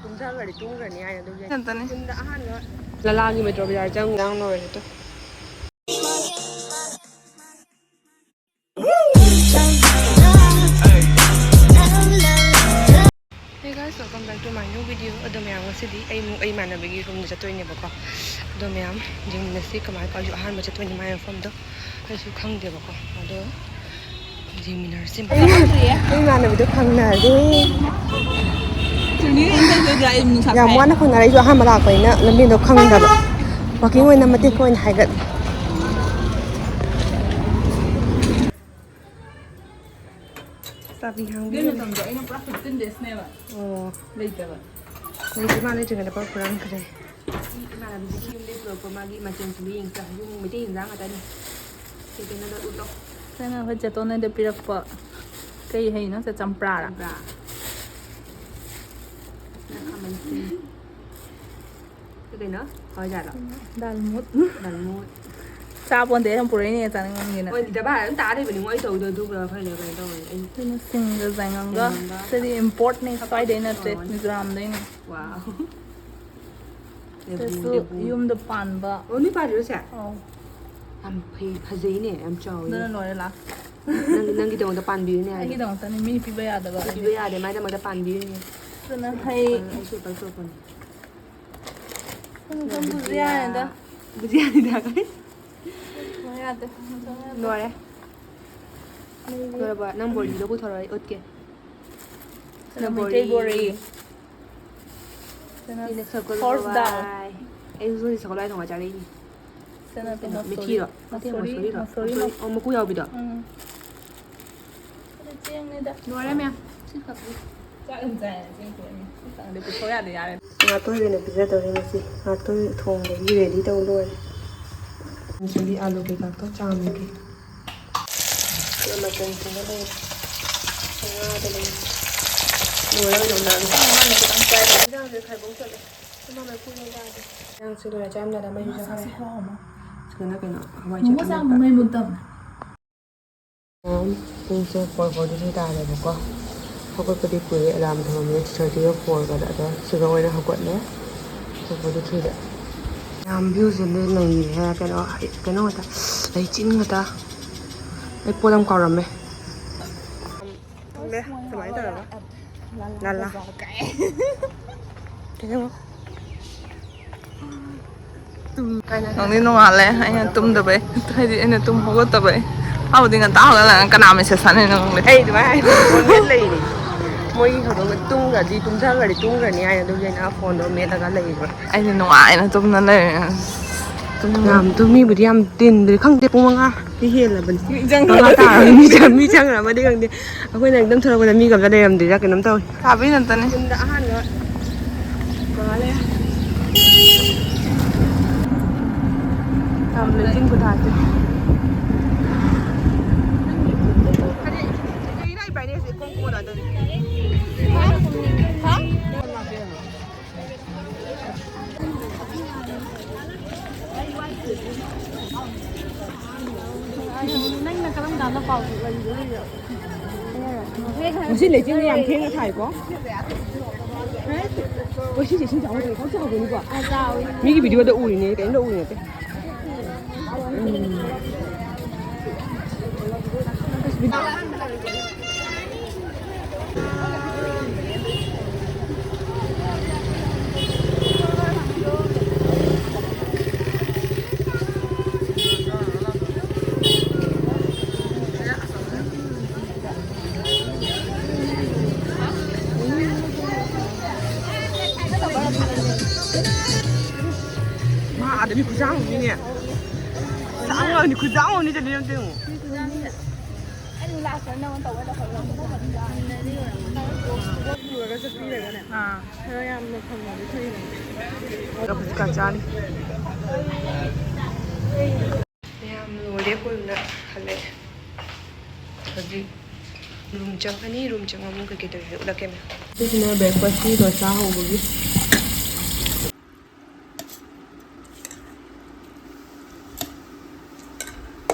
ꯇꯨꯝꯊꯈ꯭ꯔꯗꯤ ꯇꯨꯝꯈ꯭ꯔꯅꯤ ꯍꯥꯏꯅ ꯑꯗꯨꯒꯤ ꯌꯨꯝꯗ ꯑꯍꯥꯟꯕ ꯂꯂꯥꯒꯤ ꯃꯦꯇ꯭ꯔꯣ ꯕꯖꯥꯔ ꯆꯪꯉꯥꯡ ꯂꯣꯏꯔꯦꯗꯣ Hey guys, welcome back to my new video. ꯑꯗꯣ ꯃꯌꯥꯝ ꯉꯁꯤꯗꯤ ꯑꯩ ꯏꯃꯥꯟꯅꯕꯤꯒꯤ ꯔꯨꯝꯗ ꯆꯠꯇꯣꯏꯅꯦꯕꯀꯣ. ꯑꯗꯣ ꯃꯌꯥꯝ ꯌꯦꯡꯃꯤꯟꯅꯁꯤ ꯀꯃꯥꯏꯅ ꯀꯧꯁꯨ ꯑꯍꯥꯟꯕ ꯆꯠꯇꯣꯏꯅꯤ ꯃꯥꯏ ꯃꯐꯝꯗꯣ ꯑꯩꯁꯨ ꯈꯪꯗꯦꯕꯀꯣ. ꯑꯗꯣ ꯌꯦꯡꯃꯤꯟꯅꯔꯁꯤ. ꯑꯩ ꯏꯃꯥꯟꯅꯕꯤꯗꯣ ꯐꯪꯅꯔꯦ. ꯌꯥꯝ ꯋꯥꯅ ꯐꯪꯅꯔꯦ. ꯑꯩꯁꯨ ꯑꯍꯥꯟꯕ ꯂꯥꯛꯄꯅꯤꯅ ꯂꯝꯕꯤꯗꯣ ꯈꯪꯗꯕ. ꯋꯥꯛꯀꯤꯡ ꯑꯣꯏꯅ ꯃꯇꯦꯛ ꯑꯣꯏꯅ ꯍꯥꯏꯒꯠꯂꯦ. Tapi hang dia macam tu, ini pernah 15 days ni lah. Oh, later lah. Later mana je kena dapat kurang kerja. Mana bisa yang dia berapa magi macam tu yang tak, yang macam yang jangan ada ni. Kita nak dah udah. Saya nak kerja tu ni dia pilih apa? Kayak ini, no, saya campur lah. Nak kamen sih. Itu ni, no, kau jalan. Dalmut. Dalmut. Sabon deh, yang pura ini ya jangan ngomongin. Oh, tidak bah, entah ada benda, saya tahu dah berapa hari dah tahu. Ini single jangan ga. Jadi import nih, saya deh nanti Mizoram deh. Wow. Itu yum depan ba. Oh, ni pada sih. Oh. Ampai haji ni, am jauh. Dah nol lah. Nang kita orang depan biu ni. Kita orang tadi mini piba ada ba. Piba ada, macam mana depan biu ni. Sana hai. Super. Sana buzian dah. Buzian dah kan? Loire. Loire nang bori lo pun thorai otke. Nang bori. Ini horse down. Itu ni sekolah itu macam ni. Sana tu masori. Masori. Oh, muku yau bida. Ada jeng ni dah. Loire mea. Sikap. Jangan jangan jeng tu ni. Sangat dia percaya dia ada. Ngatur dia ni bisa tahu ni sih. Ngatur thong dia ready tahu loire. Jadi आलू के काट तो चाम के ये mutton चंगा ले चंगा दे लोरा लोना माने को तंग चाय जान से खाइ बों चले तो माने को नहीं दादे yang से लोरा चाम दादा मैं जो है sekarang kena hawai cek masa mai mutam pung se por por di da le ko ko ko di pui alam thom ne 30 por ga da se ga wai na hakot ne ko ko di thi da Yang view sini lagi ya kena kata, lagi cing kata, pulang kau ramai. Deh, semua itu apa? Lala. Tengok. Nong ni nong ale, ayah tum dah bay, tadi ayah tum hogot dah bay. Aku dengan tahu lah, kan nama sesan ni nong le. Hey, tu bay, phone lagi ni. Moiเขาต้องตุ้งกับดีตุ้งท่ากับดีตุ้งกับนี่ไอ้ตัวเย็นนะโฟนโดนเมตกันเลยไอ้นี่น้องไอ้นะตุ้งนั่นเลยตุ้งงามตุ้งมีบุตรยามดินหรือข้างเตปุงอ่ะที่เห็นละบันมีจังละมาดีกันดิเอาคนหนึ่งต้องเท่ากันมีกับจะได้ยามดีจักกันน้ำเต้าข้าพี่นั่นตอนนี้คุณอาหารก็มาเลยทำเลยจิ้มกุฎาจิได้ไปเนี่ยสิกุ้งกุ้งหน่อยตัวนี้我是累积2天的泰国。我是先找我这个，好找过你不？你个比我的屋里呢，跟着屋里的。妈的，你不讲你呢？啥了？你快讲你这里点我。啊，这样子看我就可以了。我不是干家里。Yang lori aku nak halai. Jadi room jangan ni room jangan mungkin kita udah kemana. Di sini breakfast ni dosa ho bagi.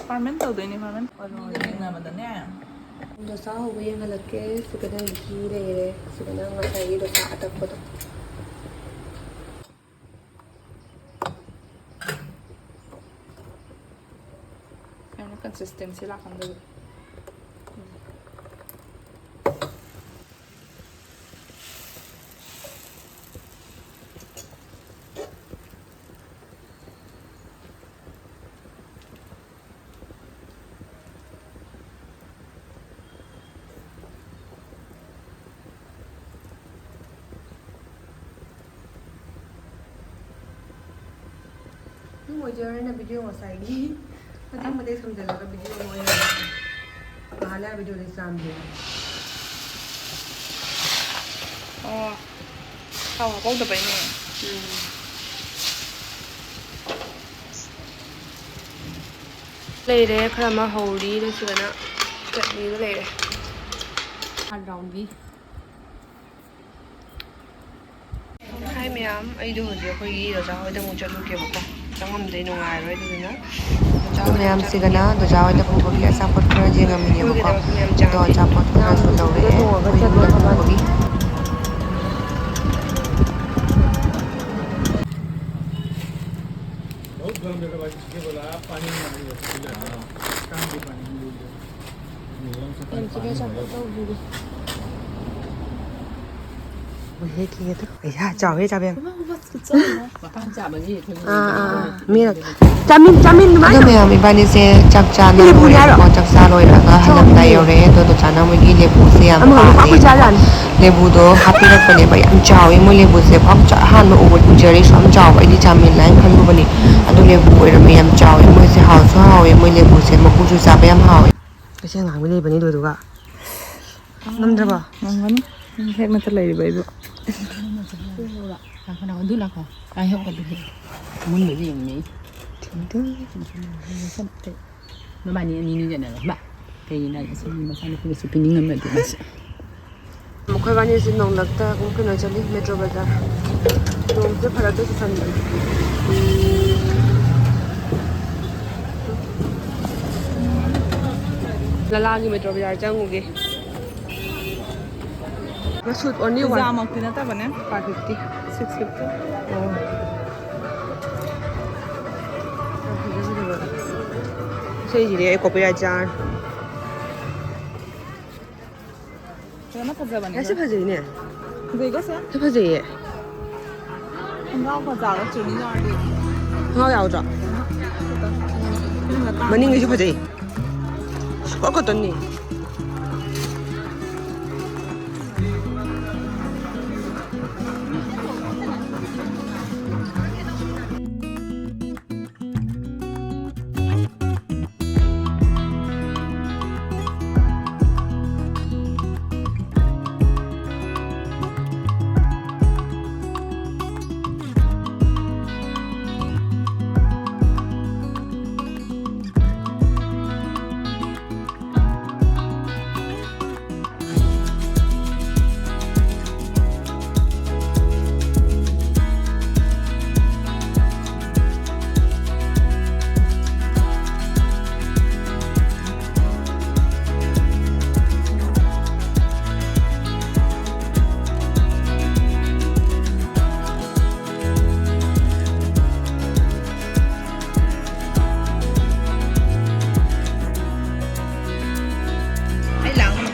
Parmen tahu deh ini parmen. Kalau yang nama tanya. Dosa ho bagi yang halak ke sekedar gigi deh, sekedar nggak saya dosa atap foto. Consistency ꯂꯥꯛꯀꯟꯗꯕ मोजरने video मसाई मते समझलगा video मोय माला video ले सामने हावा ꯀꯧꯗꯕꯩꯅꯦ लेरे खरा मा हौरी दसिगना चटनी लेरे हाल राउंडी हाय मैम अइदो होजे अखोई रजा होइदा मु चलुकेबको चंगमदे नुंगायरोय दुना मैम सिगना दजा होइदा पुबगी असापट खरा जेंगमिनेबको तो असापट खरा सो लौरे पुबगी बहुत गरम जगह भाई इसके बोला पानी में आ रही है काम के पानी में बोल दो हे की तो या चावे चावे चामिन चामिन अदो मैम इबानी से चक चाना को चक चा लोइरागा हलमदा योरे तो चाना मोगी लेबू से याम पाले लेबू दो हापिरकपने बा याम चावे मो लेबू से फक हान मो उजरी सम चाव इदि चामिन लाइन खलुबनी अदो लेबू ओइरमे याम चावे मो से हाउस हावे मो लेबू से मकुजु चाबे याम हावे कसे ngang लेबनी दोदुगा नमद्रबा नंगन हेक मत लेरिबा इबो Kalau itu nak kau, ayah kau tu, mun beri yang ni, mana ni je nak, bah, kayak ni nak sini macam ni kita supini nama tu mas. मुखर वाणी से नोंग लगता है मुमकिन है चली मेट्रो बाजार नोंग से फरक है संद ललागी मेट्रो बाजार जाऊंगी मैं सूट ओनली वन जामक दिन त भने 550 650 सही जी रे कॉपीराइट जान 그러나 가져가네. ऐसे फजेने 근데 이거 사? 저 फजेये 한가 가져가 주는 거 알지? हाँ याओजा मनिंग इशू फजे और कतन नहीं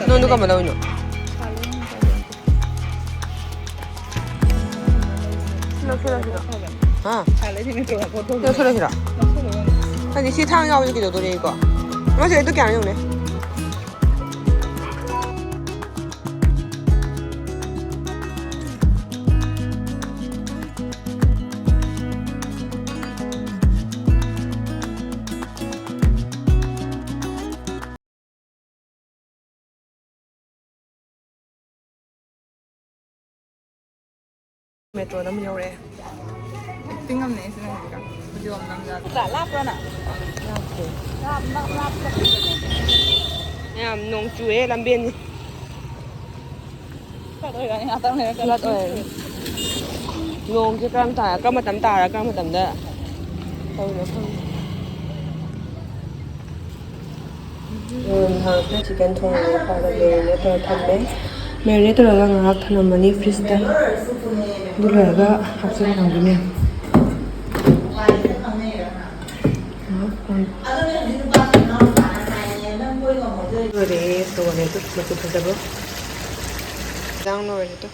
너 누가 말하고 있노? 아, 이거 소리 싫어. 아니 시탕 야오 이렇게 너도래 이거. 맞아, 이렇게 안用네. 메트로 너무 여래. 띵감네 있으면 우리가 부지 없는 남자. 자, 랍라나. 랍. 야, 농주에 람변이. 그래도 이거 아따네. 그래도 농지 깜 따라 깜마 땀 따라 깜마 땀다. 더우려 참. हाँ चिकन थोड़ा खाना मेरे तो थम्बे मेरे तो लगा ना खाना मनी फ्रिज ता दुलागा आपसे खाऊंगी मैं 노래 또 내도 맞고 보자고. 장 노래도